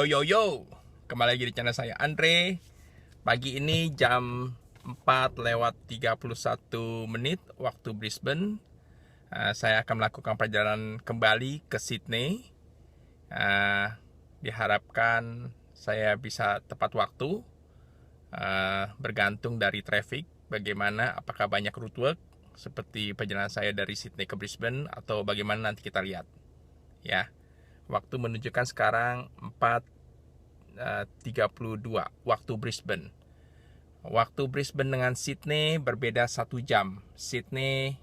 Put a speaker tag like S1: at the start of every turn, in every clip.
S1: Yo, kembali lagi di channel saya Andre. Pagi ini jam 4:31 waktu Brisbane. Saya akan melakukan perjalanan kembali ke Sydney. Diharapkan saya bisa tepat waktu, bergantung dari traffic. Bagaimana, apakah banyak route work seperti perjalanan saya dari Sydney ke Brisbane, atau bagaimana nanti kita lihat ya. Waktu menunjukkan sekarang 4:32 waktu Brisbane. Waktu Brisbane dengan Sydney berbeda 1 jam. Sydney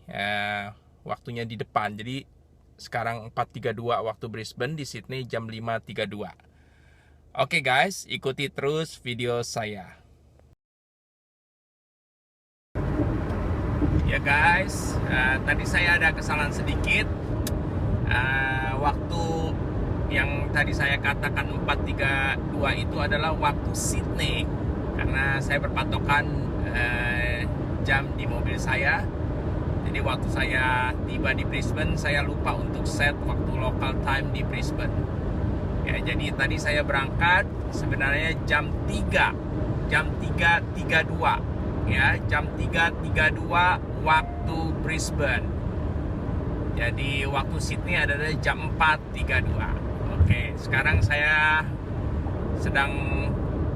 S1: waktunya di depan. Jadi sekarang 4:32 waktu Brisbane, di Sydney jam 5:32. Oke guys, ikuti terus video saya. Ya guys, tadi saya ada kesalahan sedikit. Waktu yang tadi saya katakan 4:32 itu adalah waktu Sydney, karena saya berpatokan jam di mobil saya. Jadi waktu saya tiba di Brisbane, saya lupa untuk set waktu local time di Brisbane ya. Jadi tadi saya berangkat sebenarnya jam 3:32 ya, jam 3:32 waktu Brisbane. Jadi waktu Sydney adalah jam 4:32. Oke, sekarang saya sedang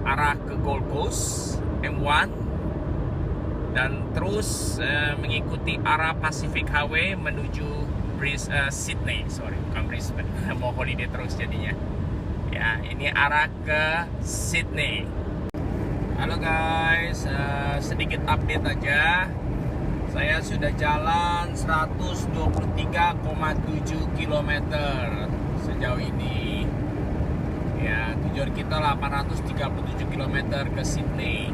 S1: arah ke Gold Coast M1 dan terus mengikuti arah Pacific Highway menuju Sydney. Bukan Brisbane. Mau holiday terus jadinya. Ya, ini arah ke Sydney. Halo guys, sedikit update aja. Saya sudah jalan 123,7 km sejauh ini. Ya, tujuan kita 837 km ke Sydney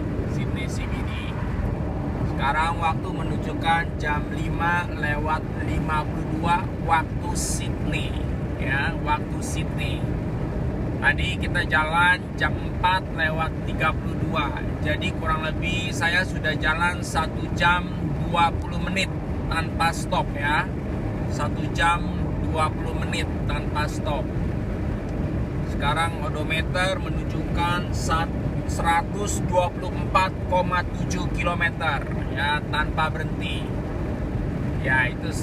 S1: CBD. Sekarang waktu menunjukkan jam 5:52 waktu Sydney. Ya, waktu Sydney. Tadi kita jalan jam 4:32. Jadi kurang lebih saya sudah jalan 1 jam 20 menit tanpa stop ya. 1 jam 20 menit tanpa stop. Sekarang odometer menunjukkan 124,7 km ya, tanpa berhenti. Ya, itu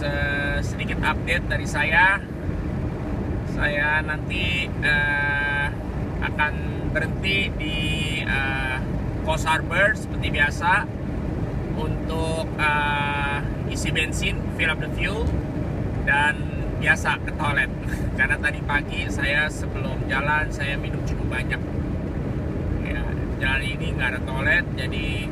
S1: sedikit update dari saya. Saya nanti akan berhenti di Coast Harbour seperti biasa untuk isi bensin, fill up the fuel, dan biasa ke toilet. Karena tadi pagi saya sebelum jalan saya minum cukup banyak. Ya, jalan ini nggak ada toilet, jadi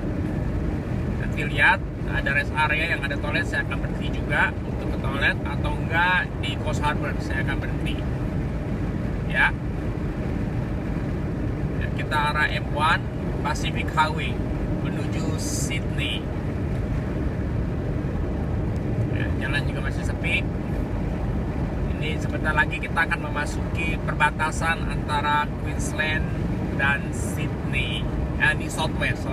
S1: nanti lihat ada rest area yang ada toilet, saya akan berhenti juga untuk ke toilet, atau enggak di Coast Harbour saya akan berhenti. Ya, kita arah M1 Pacific Highway menuju Sydney. Ya, jalan juga masih sepi. Ini sebentar lagi kita akan memasuki perbatasan antara Queensland dan Sydney, di South West,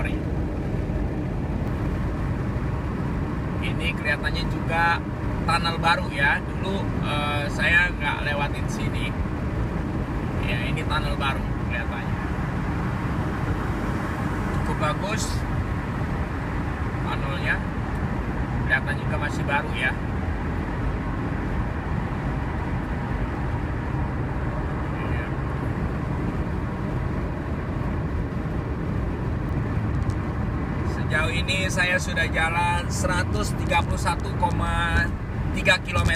S1: Ini kelihatannya juga tunnel baru ya. Dulu saya nggak lewatin sini. Ya, ini tunnel baru kelihatannya. Cukup bagus tunnelnya. Kelihatan juga masih baru ya. Sejauh ini saya sudah jalan 131,3 km.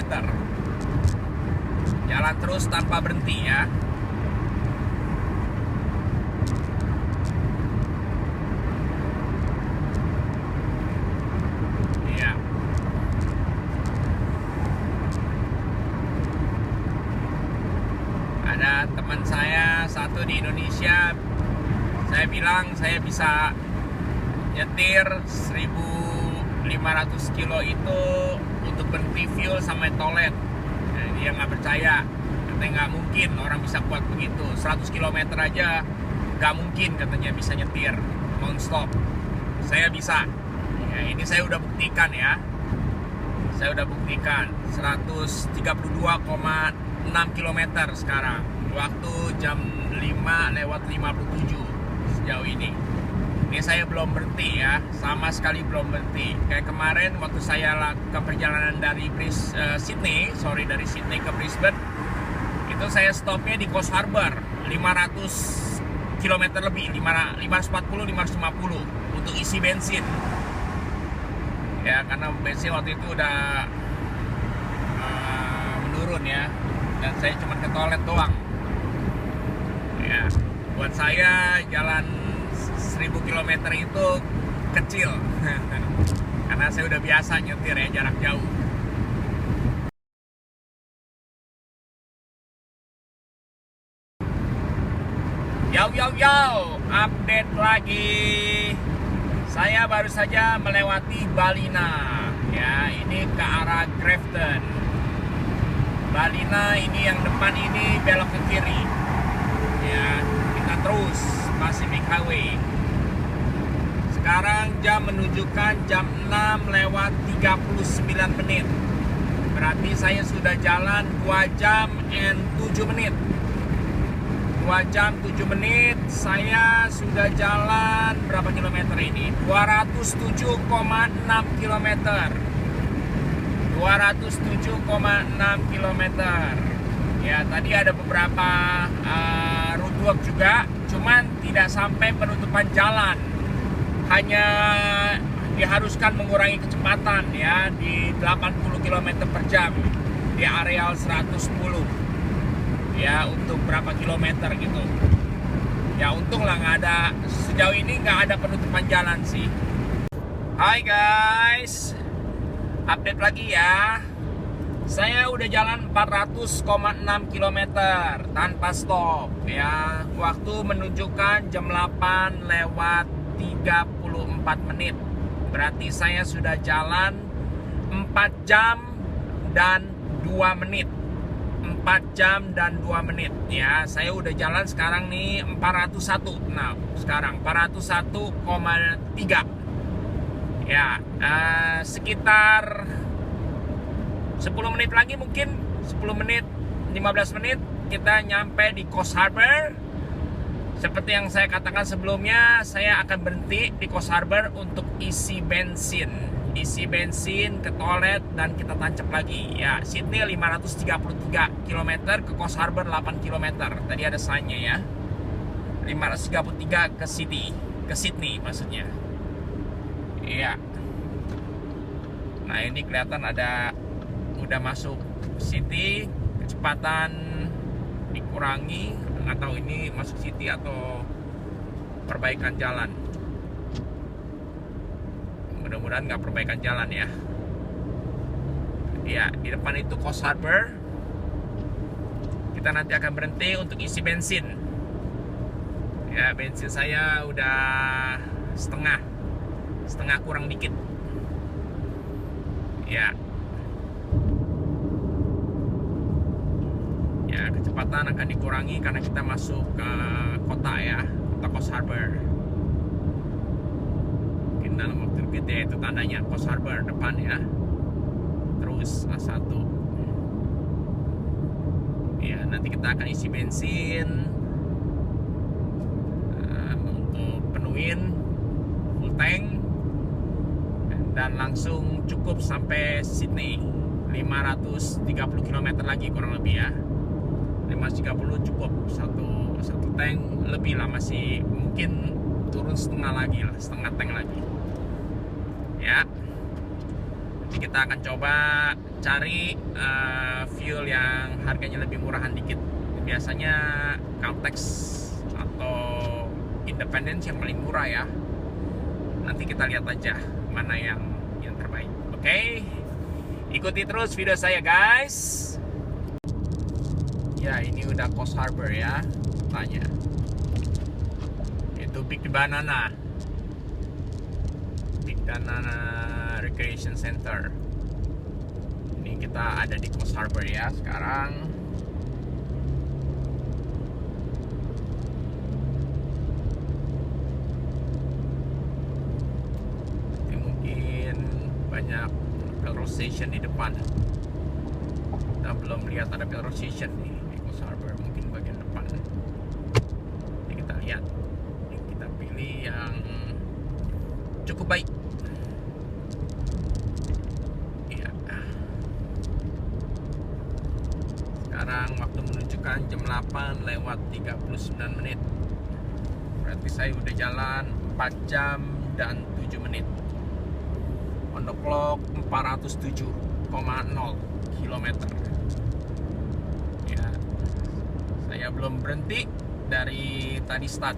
S1: Jalan terus tanpa berhenti ya. Iya. Ada teman saya satu di Indonesia. Saya bilang saya bisa nyetir 1.500 kilo itu untuk berhenti fuel sama toilet. Nah, dia nggak percaya, katanya nggak mungkin orang bisa kuat begitu. 100 km aja nggak mungkin katanya bisa nyetir non-stop. Saya bisa. Ya, ini saya udah buktikan ya. Saya udah buktikan 132,6 6 km sekarang. Waktu jam 5:57 sejauh ini. Ini saya belum berhenti ya, sama sekali belum berhenti. Kayak kemarin waktu saya ke perjalanan dari Sydney ke Brisbane, itu saya stopnya di Coast Harbour 500 km lebih, 540-550 untuk isi bensin. Ya, karena bensin waktu itu udah menurun ya, dan saya cuma ke toilet doang. Ya, buat saya jalan 1000 km itu kecil karena saya udah biasa nyetir ya, jarak jauh. Yo, update lagi. Saya baru saja melewati Ballina. Ya, ini ke arah Grafton. Ballina ini yang depan ini belok ke kiri. Ya, kita terus Pacific Highway. Sekarang jam menunjukkan jam 6:39. Berarti saya sudah jalan 2 jam and 7 menit. 2 jam 7 menit saya sudah jalan berapa kilometer ini? 207,6 kilometer. 207,6 kilometer. Ya, tadi ada beberapa roadwork juga, cuman tidak sampai penutupan jalan. Hanya diharuskan mengurangi kecepatan ya di 80 km per jam di areal 110 ya, untuk berapa kilometer gitu. Ya untung lah nggak ada, sejauh ini nggak ada penutupan jalan sih. Hai guys, update lagi ya. Saya udah jalan 400,6 km tanpa stop ya. Waktu menunjukkan jam 8:34. Berarti saya sudah jalan 4 jam dan 2 menit. 4 jam dan 2 menit ya. Saya udah jalan sekarang nih 401. Nah, sekarang 401,3. Ya, sekitar 10 menit lagi, mungkin 10 menit, 15 menit kita nyampe di Coast Harbour. Seperti yang saya katakan sebelumnya, saya akan berhenti di Coast Harbour untuk isi bensin ke toilet, dan kita tancap lagi ya. Sydney 533 km, ke Coast Harbour 8 km. Tadi ada sign-nya ya. 533 ke Sydney maksudnya. Iya. Nah, ini kelihatan udah masuk city, kecepatan dikurangi, atau ini masuk city atau perbaikan jalan. Mudah-mudahan nggak perbaikan jalan ya. Ya, di depan itu Coast Harbour. Kita nanti akan berhenti untuk isi bensin. Ya, bensin saya udah setengah kurang dikit. Ya. Ya, kecepatan akan dikurangi karena kita masuk ke kota ya, kota Coast Harbour. Mungkin dalam waktu dekat ya, itu tandanya Coast Harbour depan ya. Terus A1. Ya, nanti kita akan isi bensin untuk penuhin full tank, dan langsung cukup sampai Sydney. 530 km lagi kurang lebih ya. 530 cukup satu tank lebih lah, masih mungkin turun setengah tank lagi ya. Nanti kita akan coba cari fuel yang harganya lebih murahan dikit. Biasanya Caltex atau Independence yang paling murah ya. Nanti kita lihat aja mana yang terbaik. Oke, ikuti terus video saya guys. Ya, ini udah Coast Harbour ya, tanya. Itu Big Banana Recreation Center. Ini kita ada di Coast Harbour ya sekarang. Ini mungkin banyak petrol station di depan. kita belum lihat ada petrol station nih di Coast Harbor, mungkin bagian depan. Jadi kita lihat, kita pilih yang cukup baik. Ya. Sekarang waktu menunjukkan jam 8:39. Berarti saya udah jalan 4 jam dan 7 menit. On the clock 407,0 km. Ya, saya belum berhenti dari tadi start.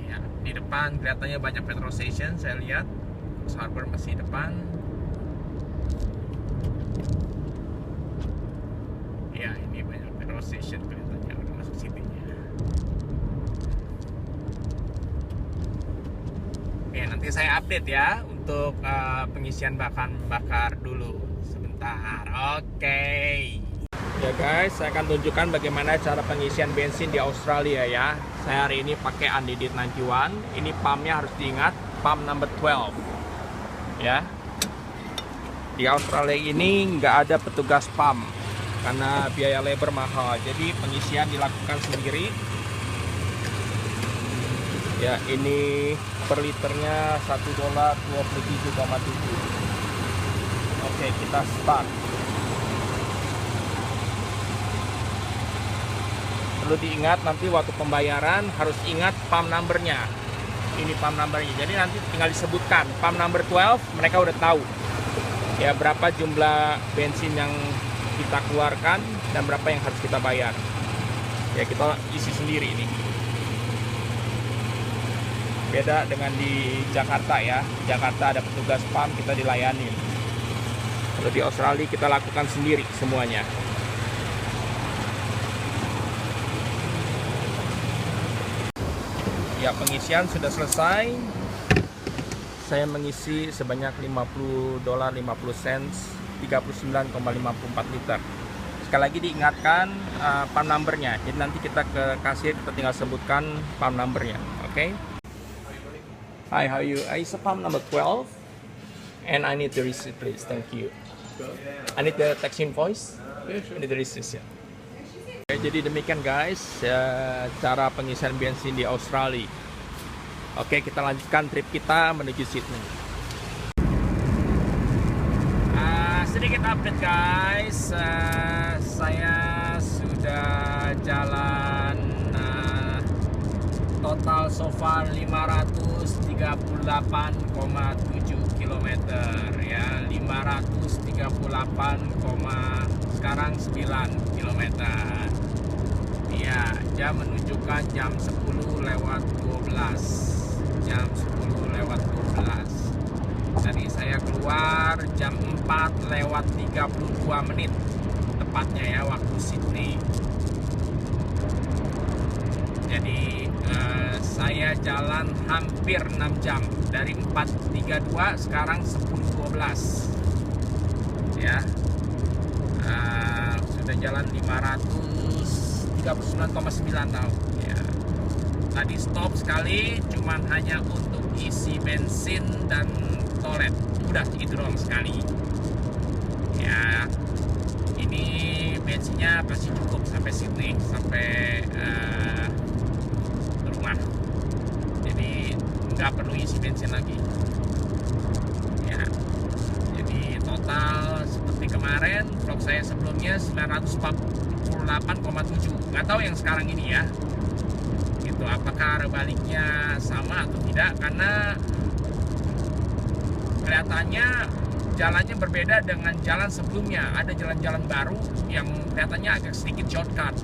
S1: Ya, di depan kelihatannya banyak petrol station. Saya lihat Coast Harbor masih depan. Ya, ini banyak petrol station kelihatannya udah masuk sini. Oke, nanti saya update ya untuk pengisian bahan bakar dulu sebentar. Oke. Ya guys, saya akan tunjukkan bagaimana cara pengisian bensin di Australia ya. Saya hari ini pakai Unleaded 91. Ini pumpnya harus diingat, pump number 12. Ya. Di Australia ini nggak ada petugas pump karena biaya labor mahal. Jadi pengisian dilakukan sendiri. Ya, ini per liternya $1.27,7. Oke, kita start. Perlu diingat nanti waktu pembayaran harus ingat pump numbernya. Ini pump numbernya. Jadi nanti tinggal disebutkan pump number 12, mereka udah tahu ya berapa jumlah bensin yang kita keluarkan dan berapa yang harus kita bayar. Ya, kita isi sendiri ini. Beda dengan di Jakarta ya. Di Jakarta ada petugas pump, kita dilayani. Kalau di Australia kita lakukan sendiri semuanya. Ya, pengisian sudah selesai. Saya mengisi sebanyak $50.50, 39,54 liter. Sekali lagi diingatkan pump numbernya. Jadi nanti kita ke kasir, kita tinggal sebutkan pump numbernya. Oke? Hi, how are you? It's pump number 12 and I need the receipt please. Thank you. I need the tax invoice. I need the receipt ya. Oke, jadi demikian guys cara pengisian bensin di Australia. Oke, kita lanjutkan trip kita menuju Sydney. Sedikit update guys, saya sudah jalan total so far 538,7 km ya, 538, sekarang 9 km. Ya, jam menunjukkan jam 10:12. Jam 10:12. Tadi saya keluar jam 4:32 menit tepatnya ya, waktu Sydney. Jadi saya jalan hampir 6 jam. Dari 4:32 sekarang 10:12 ya. Sudah jalan 539,9 tahun ya. Tadi stop sekali, cuman hanya untuk isi bensin dan toilet. Udah itu doang sekali ya. Ini bensinnya pasti cukup sampai Sydney, sampai rumah. Jadi nggak perlu isi bensin lagi ya. Jadi total seperti kemarin vlog saya sebelumnya 948,7. Nggak tahu yang sekarang ini ya, gitu, apakah baliknya sama atau tidak, karena kelihatannya jalannya berbeda dengan jalan sebelumnya. Ada jalan-jalan baru yang kelihatannya agak sedikit shortcut.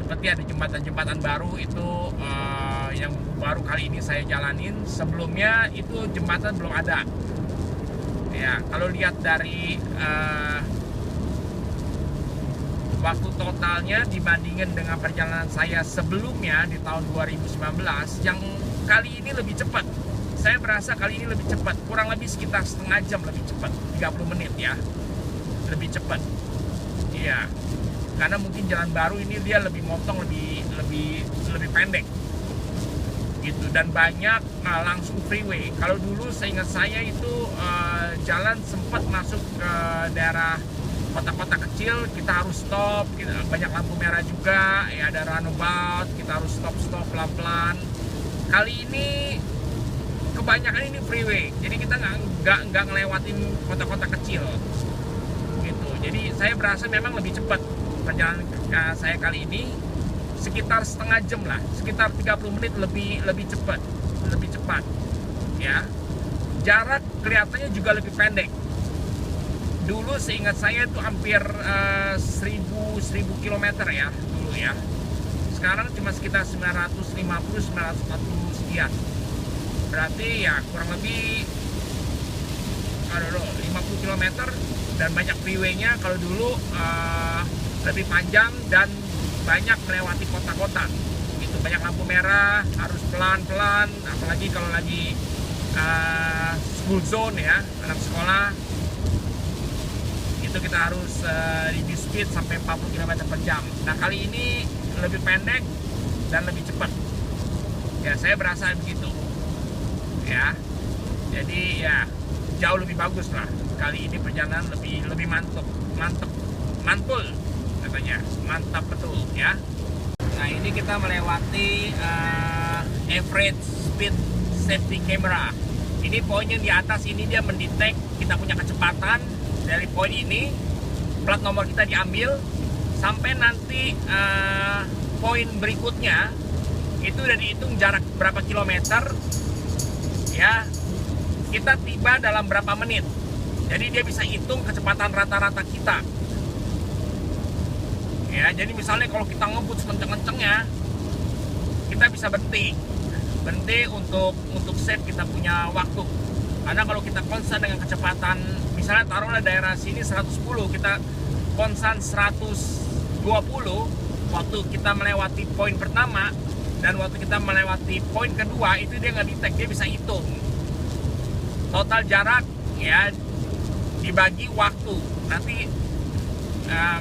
S1: Seperti ada jembatan-jembatan baru itu yang baru kali ini saya jalanin. Sebelumnya itu jembatan belum ada. Ya, kalau lihat dari waktu totalnya dibandingin dengan perjalanan saya sebelumnya di tahun 2019, yang kali ini lebih cepat. Saya merasa kali ini lebih cepat, kurang lebih sekitar setengah jam lebih cepat, 30 menit ya, lebih cepat. Iya, karena mungkin jalan baru ini dia lebih motong, lebih pendek. gitu, dan banyak langsung freeway. Kalau dulu seingat saya itu jalan sempat masuk ke daerah kota-kota kecil, kita harus stop, banyak lampu merah juga, ya ada runabout, kita harus stop pelan-pelan. Kali ini kebanyakan ini freeway, jadi kita nggak ngelewatin kota-kota kecil gitu. Jadi saya berasa memang lebih cepat perjalanan saya kali ini, sekitar setengah jam lah, sekitar 30 menit lebih cepat ya. Jarak kelihatannya juga lebih pendek. Dulu seingat saya itu hampir 1000 km ya dulu ya. Sekarang cuma sekitar 940 sekian. Berarti ya kurang lebih 50 km, dan banyak freeway-nya. Kalau dulu lebih panjang dan banyak melewati kota-kota gitu, banyak lampu merah, harus pelan-pelan, apalagi kalau lagi school zone ya, anak sekolah itu kita harus reduce speed sampai 40 km per jam. Nah kali ini lebih pendek dan lebih cepat ya, saya berasa begitu ya. Jadi ya jauh lebih bagus lah kali ini, perjalanan lebih mantul katanya, mantap betul ya. Nah ini kita melewati average speed safety camera. Ini poin yang di atas ini dia mendetek kita punya kecepatan. Dari poin ini plat nomor kita diambil sampai nanti poin berikutnya itu udah dihitung jarak berapa kilometer ya, kita tiba dalam berapa menit. Jadi dia bisa hitung kecepatan rata-rata kita ya. Jadi misalnya kalau kita ngebut sekenceng-kencengnya, kita bisa berhenti untuk save kita punya waktu. Karena kalau kita konsen dengan kecepatan, misalnya taruhlah daerah sini 110, kita konsen 120 waktu kita melewati poin pertama, dan waktu kita melewati poin kedua itu dia nggak detect, dia bisa hitung total jarak ya dibagi waktu. Nanti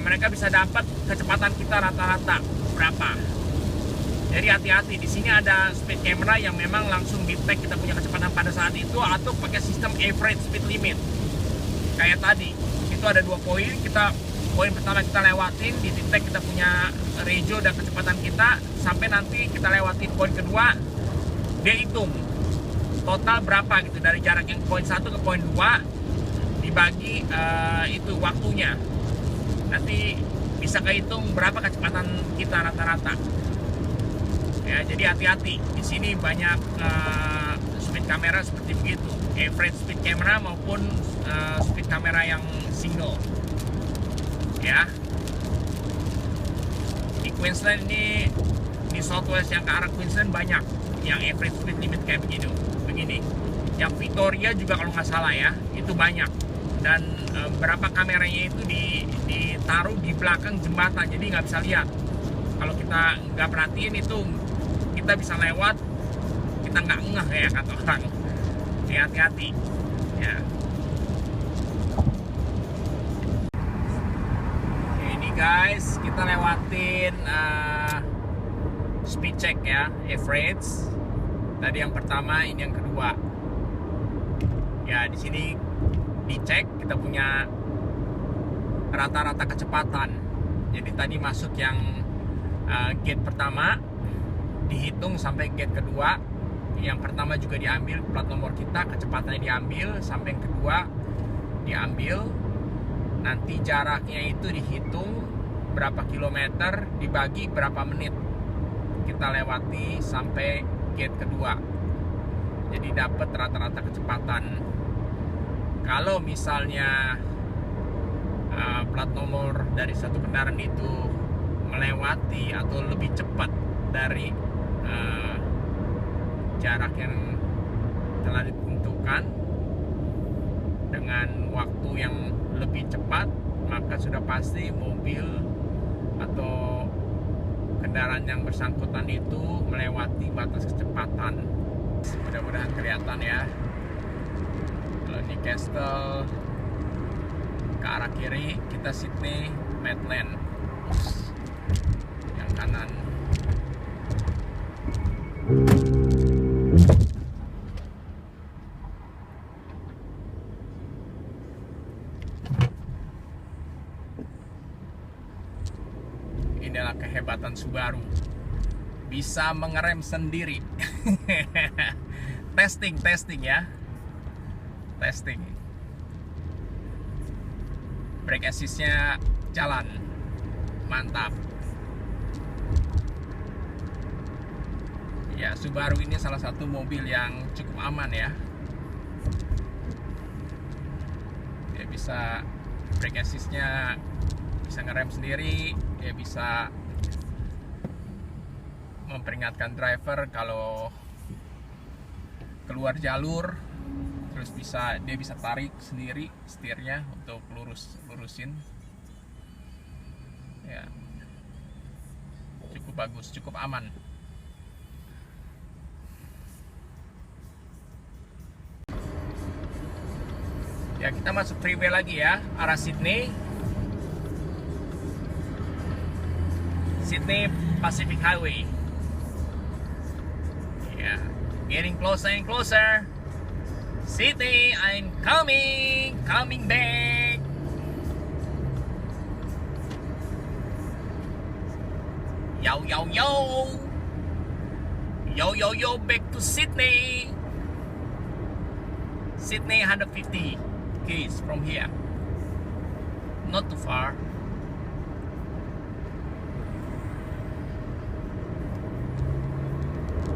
S1: mereka bisa dapat kecepatan kita rata-rata berapa. Jadi hati-hati, di sini ada speed camera yang memang langsung detect kita punya kecepatan pada saat itu, atau pakai sistem average speed limit. Kayak tadi, itu ada 2 poin, poin pertama kita lewatin, di detect kita punya regio dan kecepatan kita, sampai nanti kita lewatin poin kedua, dia hitung total berapa gitu, dari jarak yang poin 1 ke poin 2 dibagi itu waktunya. Nanti bisa kehitung berapa kecepatan kita rata-rata. Ya, jadi hati-hati. Di sini banyak speed kamera seperti begitu, average speed camera maupun speed kamera yang single. Ya. Di Queensland ini, di Southwest yang ke arah Queensland banyak yang average speed limit kayak begini. Yang Victoria juga kalau nggak salah ya, itu banyak. Dan beberapa kameranya itu ditaruh di belakang jembatan, jadi nggak bisa lihat. Kalau kita nggak perhatiin itu, kita bisa lewat, kita nggak ngeh ya kata orang. Hati-hati ya. Ini guys, kita lewatin speed check ya, average. Tadi yang pertama, ini yang kedua. Ya di sini dicek kita punya rata-rata kecepatan. Jadi tadi masuk yang gate pertama, dihitung sampai gate kedua. Yang pertama juga diambil plat nomor kita, kecepatannya diambil, sampai yang kedua diambil. Nanti jaraknya itu dihitung berapa kilometer dibagi berapa menit kita lewati sampai gate kedua. Jadi dapat rata-rata kecepatan. Kalau misalnya plat nomor dari satu kendaraan itu melewati atau lebih cepat dari jarak yang telah ditentukan dengan waktu yang lebih cepat, maka sudah pasti mobil atau kendaraan yang bersangkutan itu melewati batas kecepatan. Mudah-mudahan kelihatan ya. Kalau Newcastle ke arah kiri, kita Sydney Maitland. Yang kanan kehebatan Subaru, bisa mengerem sendiri. testing ya, testing. Brake assist-nya jalan, mantap. Ya, Subaru ini salah satu mobil yang cukup aman ya. Dia bisa brake assist-nya bisa ngerem sendiri, dia bisa memperingatkan driver kalau keluar jalur, terus dia bisa tarik sendiri setirnya untuk lurusin. Ya, cukup bagus, cukup aman. Ya, kita masuk freeway lagi ya, arah Sydney Pacific Highway. Yeah, getting closer and closer. Sydney, I'm coming back. Yo, back to Sydney. Sydney 150 km from here, not too far.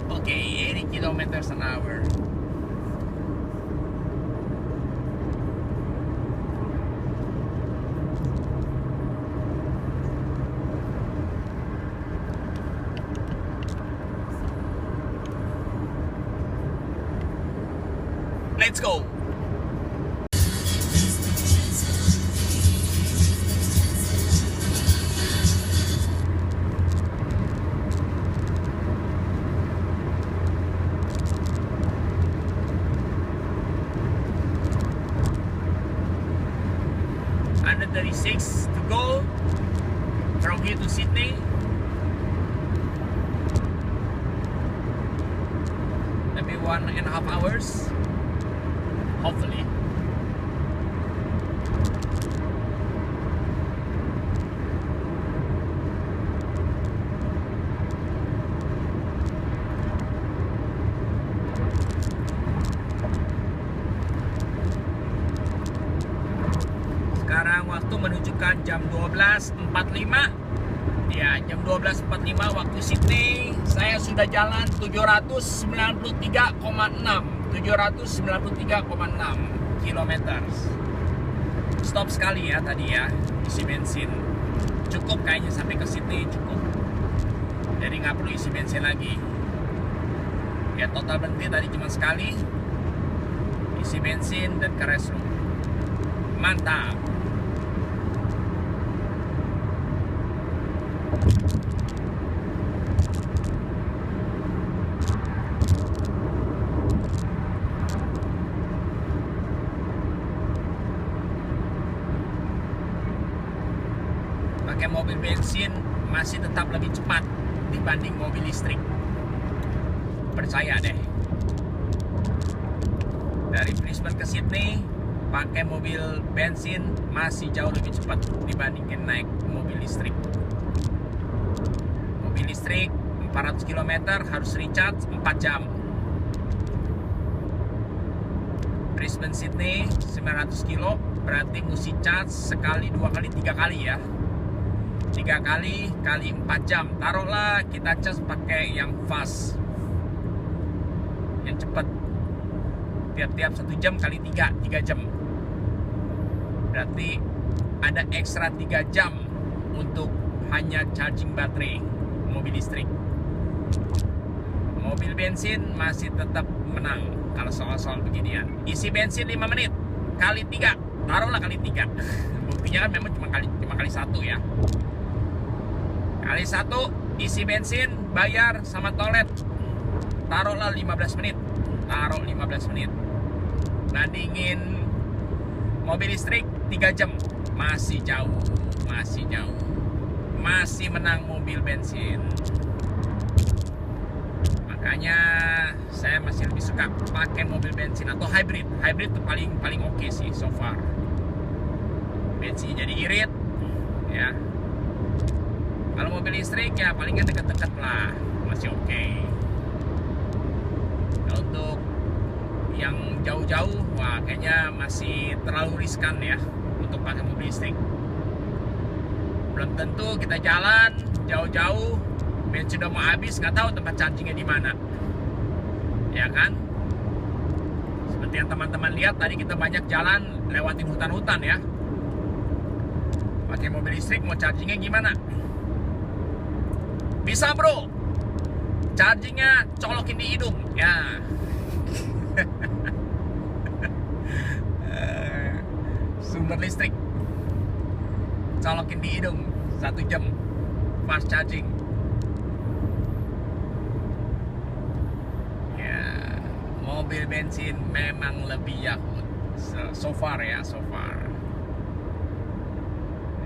S1: Okay, 80 kilometers an hour. Let's go. Under 36 to go from here to Sydney. Maybe 1.5 hours, hopefully. Sekarang waktu menunjukkan jam 12.45. Ya, jam 12.45 waktu Sydney. Saya sudah jalan 793,6 kilometer. Stop sekali ya tadi ya, isi bensin. Cukup kayaknya sampai ke Sydney, cukup. Jadi nggak perlu isi bensin lagi. Ya, total berhenti tadi cuma sekali. Isi bensin dan ke restroom. Mantap. Pakai mobil bensin masih tetap lebih cepat dibanding mobil listrik. Percaya deh. Dari Brisbane ke Sydney pakai mobil bensin masih jauh lebih cepat dibandingkan naik mobil listrik. Mobil listrik 400 km harus recharge 4 jam. Brisbane Sydney 900 kilo berarti mesti charge sekali, 2 kali, 3 kali ya. 3 kali 4 jam. Taruhlah kita charge pakai yang fast, yang cepat. Tiap 1 jam kali 3 jam. Berarti ada ekstra 3 jam untuk hanya charging baterai mobil listrik. Mobil bensin masih tetap menang kalau soal-soal beginian. Isi bensin 5 menit kali 3, taruhlah kali 3. Buktinya kan memang cuma kali 1 ya. Kali 1 isi bensin, bayar sama toilet, taruhlah 15 menit. Taruh 15 menit. Bandingin mobil listrik 3 jam, masih jauh. Masih menang mobil bensin. Makanya saya masih lebih suka pakai mobil bensin atau hybrid. Hybrid tuh paling oke sih so far. Bensin jadi irit ya. Kalau mobil listrik ya palingan deket-deket lah, masih oke. Kalau untuk yang jauh-jauh, wah kayaknya masih terlalu riskan ya untuk pakai mobil listrik. Belum tentu kita jalan jauh-jauh, bensin udah mau habis, nggak tahu tempat chargingnya di mana, ya kan? Seperti yang teman-teman lihat tadi, kita banyak jalan lewatin hutan-hutan ya. Pakai mobil listrik mau chargingnya gimana? Bisa bro, chargingnya colokin di hidung ya. Sumber listrik colokin di hidung 1 jam fast charging ya. Mobil bensin memang lebih Yahoo so far ya, so far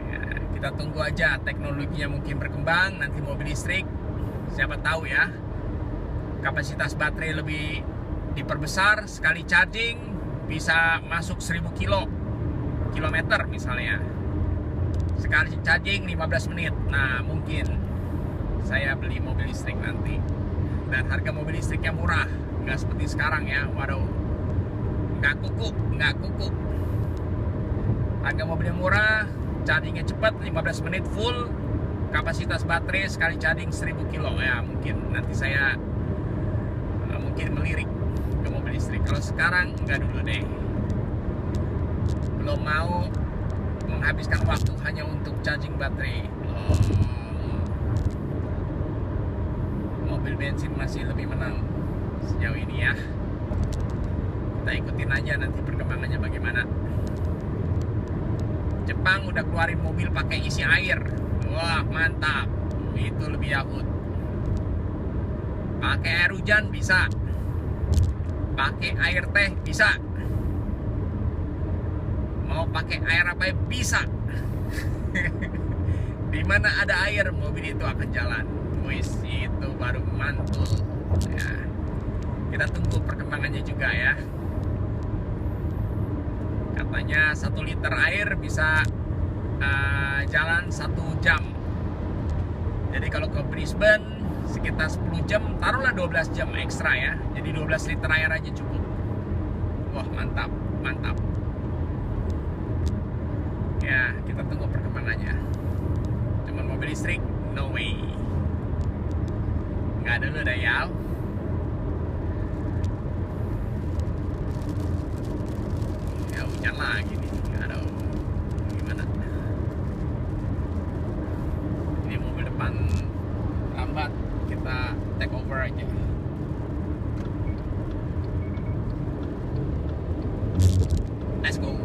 S1: ya. Kita tunggu aja teknologinya mungkin berkembang, nanti mobil listrik siapa tahu ya kapasitas baterai lebih diperbesar, sekali charging bisa masuk 1000 kilometer misalnya, sekali charging 15 menit. Nah mungkin saya beli mobil listrik nanti, dan harga mobil listriknya murah, nggak seperti sekarang ya. Waduh, nggak kuku. Harga mobilnya murah, chargingnya cepat, 15 menit full, kapasitas baterai sekali charging 1000 kilo ya. Mungkin nanti saya mungkin melirik ke mobil listrik. Kalau sekarang enggak dulu deh, belum mau menghabiskan waktu hanya untuk charging baterai. Mobil bensin masih lebih menang sejauh ini ya. Kita ikutin aja nanti perkembangannya bagaimana. Jepang udah keluarin mobil pakai isi air. Wah mantap, itu lebih Yahoo. Pakai air hujan bisa, pakai air teh bisa, mau pakai air apa bisa. Di mana ada air, mobil itu akan jalan. Wis, itu baru mantul ya. Kita tunggu perkembangannya juga ya. Katanya 1 liter air bisa jalan 1 jam. Jadi kalau ke Brisbane sekitar 10 jam, taruhlah 12 jam ekstra ya. Jadi 12 liter air aja cukup. Wah mantap. Ya kita tunggu perkembangannya. Cuman mobil listrik no way, nggak dulu dah ya. Ya hujan lagi nih, aduh gimana. Ini mobil depan lambat, kita take over aja. Let's go.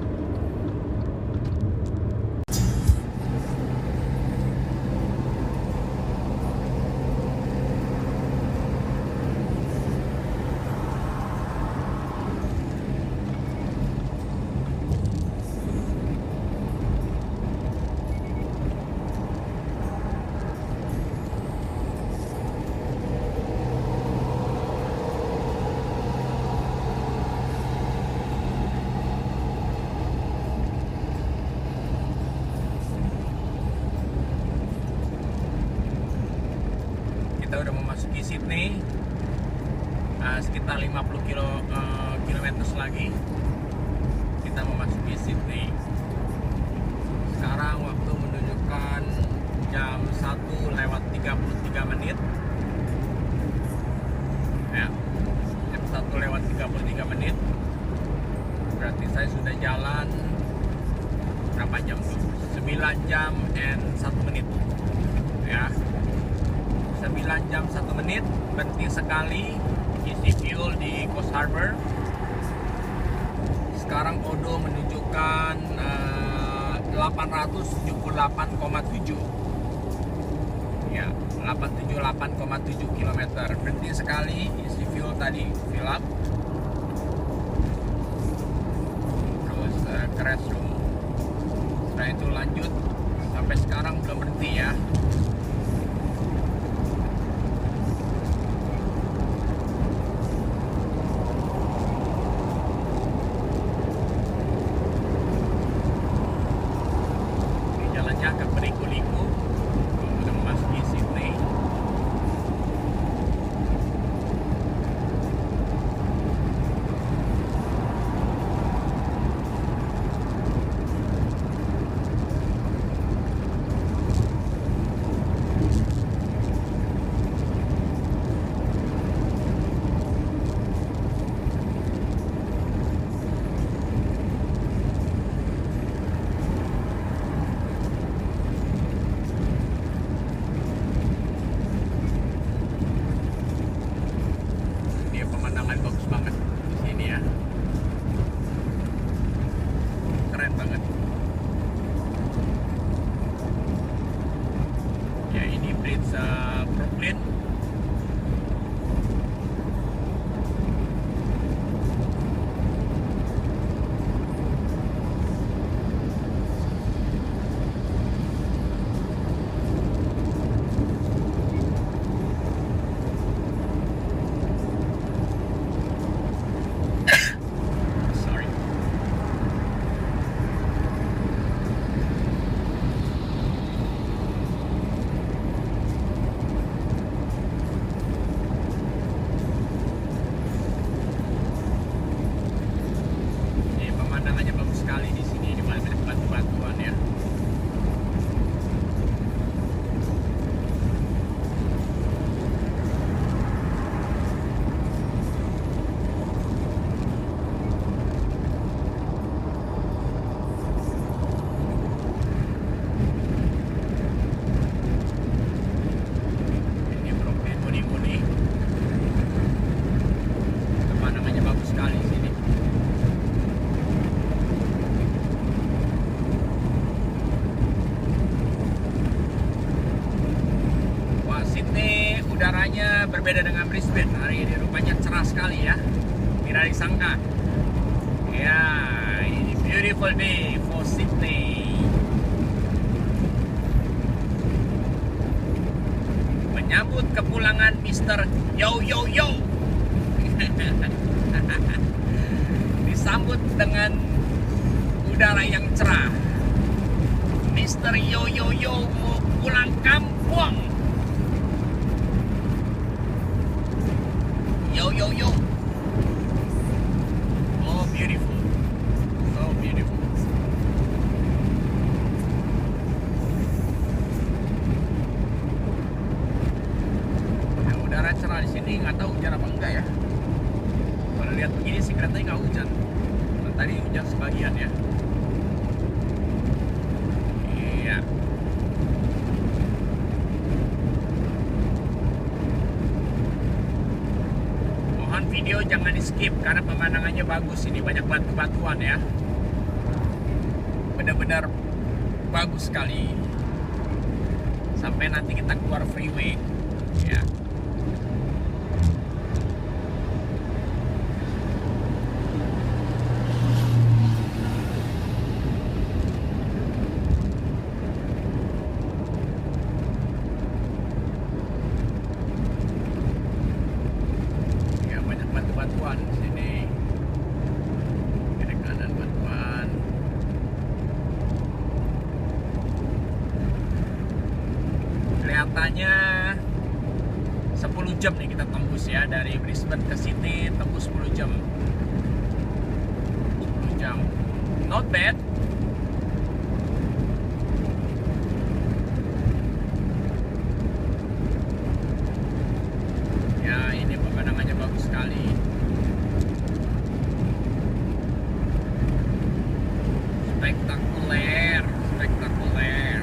S1: Kita udah memasuki Sydney, sekitar 50 kilometer lagi kita memasuki Sydney. Sekarang waktu menunjukkan jam 1:33 menit ya, jam 1:33 menit, berarti saya sudah jalan berapa jam tuh? 9 jam and 1 menit ya. 9 jam 1 menit, berhenti sekali isi fuel di Coast Harbour. Sekarang odo menunjukkan 878,7 ya, 878,7 km. Berhenti sekali isi fuel tadi, fill up, terus ke restroom. Setelah itu lanjut, sampai sekarang belum berhenti ya. Jalannya agak berliku-liku, udah memasuki pemandangan bagus banget di sini ya. Keren banget. Ya, ini Bridge Brooklyn. Pemandangannya bagus sekali di sini, di mana banyak batu-batuan ya. Ini Brooklyn muni-muni. Pemandangannya bagus sekali di sini. Sydney udaranya berbeda dengan Brisbane. Hari ini rupanya cerah sekali ya, tidak disangka. Ya, ini beautiful day for Sydney. Menyambut kepulangan Mr. Yo Yo Yo. Disambut dengan udara yang cerah. Mr. Yo Yo Yo mau pulang kampung. Yo yo yo. Oh, beautiful. So beautiful. Ya, udara cerah di sini, nggak tahu hujan apa enggak ya. Kalau lihat begini sih katanya nggak hujan. Nah, tadi hujan sebagian ya. Iya. Video jangan di skip karena pemandangannya bagus, ini banyak batu-batuan ya, benar-benar bagus sekali sampai nanti kita keluar freeway ya. Batuan di sini, kiri kanan batuan. Kelihatannya 10 jam nih kita tembus ya, dari Brisbane ke Sydney tembus 10 jam. 10 jam, not bad. Ya, ini pemandangannya bagus sekali. Spektakuler, spektakuler.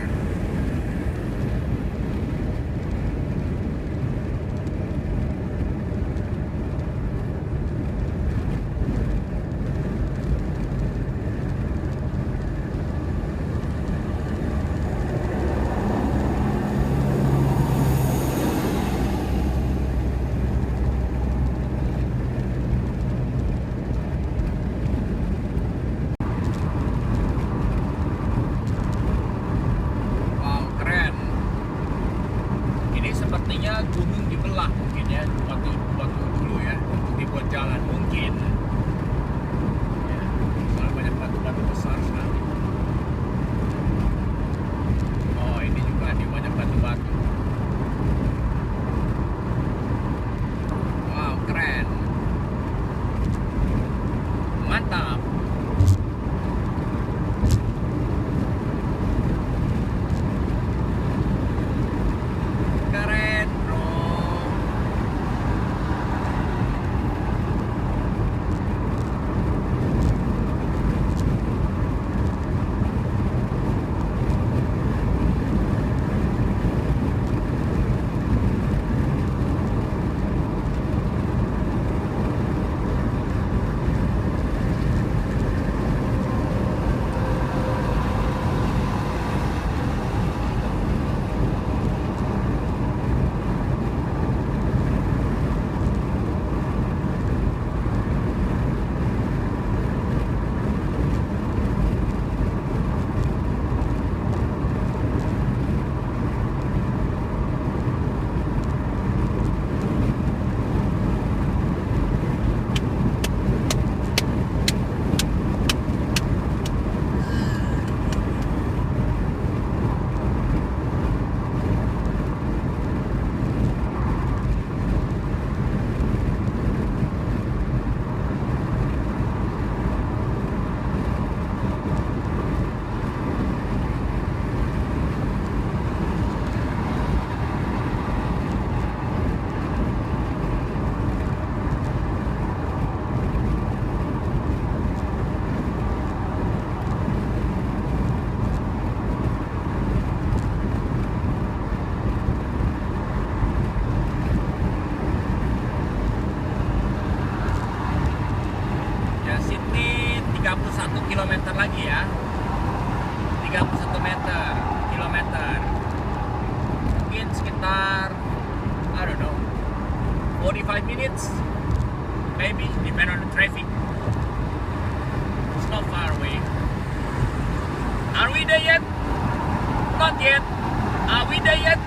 S1: kilometer lagi ya. 31 kilometer. Mungkin sekitar I don't know 45 minutes maybe, depend on the traffic. It's not far away. Are we there yet? Not yet. Are we there yet?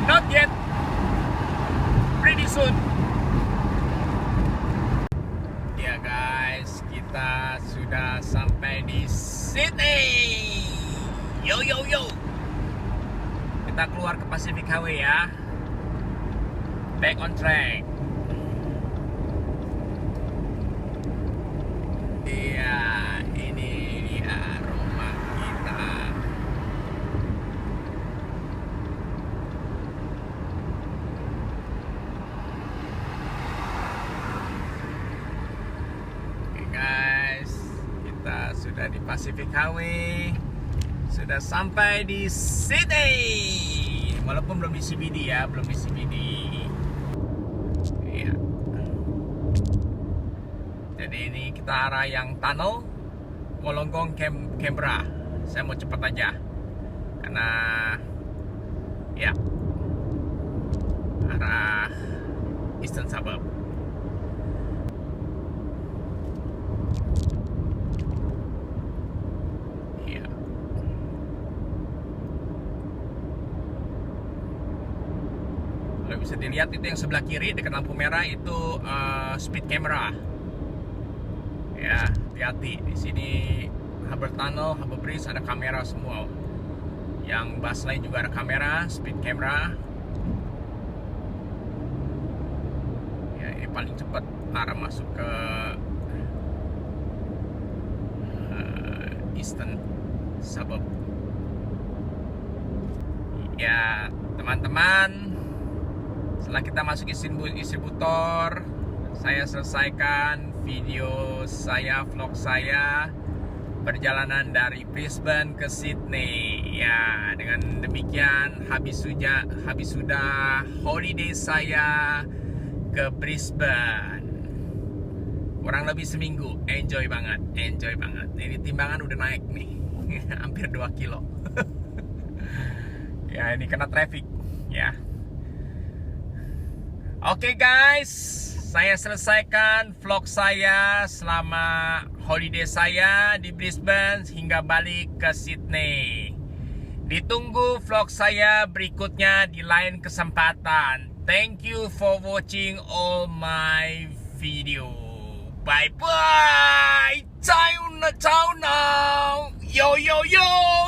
S1: Not yet. Pretty soon. Ya guys, kita sudah sampai di Sydney. Yo yo yo. Kita keluar ke Pacific Highway ya. Back on track. Iya, ini dia rumah kita. Oke guys, kita sudah di Pacific Highway. Sudah sampai di Sydney. Walaupun belum di CBD ya, belum di CBD. Iya. Jadi ini kita arah yang tunnel Wollongong Canberra. Saya mau cepat aja karena ya arah Eastern Suburb. Iya. Kalau bisa dilihat itu yang sebelah kiri dekat lampu merah itu speed camera. Ya, hati-hati di sini Harbour Tunnel, Harbour Bridge ada kamera semua. Yang bus lain juga ada kamera, speed camera. Ya, ini paling cepat arah masuk ke Eastern Suburb. Ya, teman-teman, setelah kita masuk distributor, saya selesaikan video saya, vlog saya perjalanan dari Brisbane ke Sydney. Ya, dengan demikian habis sudah holiday saya ke Brisbane. Kurang lebih seminggu, enjoy banget. Ini timbangan udah naik nih, hampir 2 kilo. Ya, ini kena traffic ya. Oke guys, saya selesaikan vlog saya selama holiday saya di Brisbane hingga balik ke Sydney. Ditunggu vlog saya berikutnya di lain kesempatan. Thank you for watching all my video. Bye bye. Ciao now. Yo yo yo.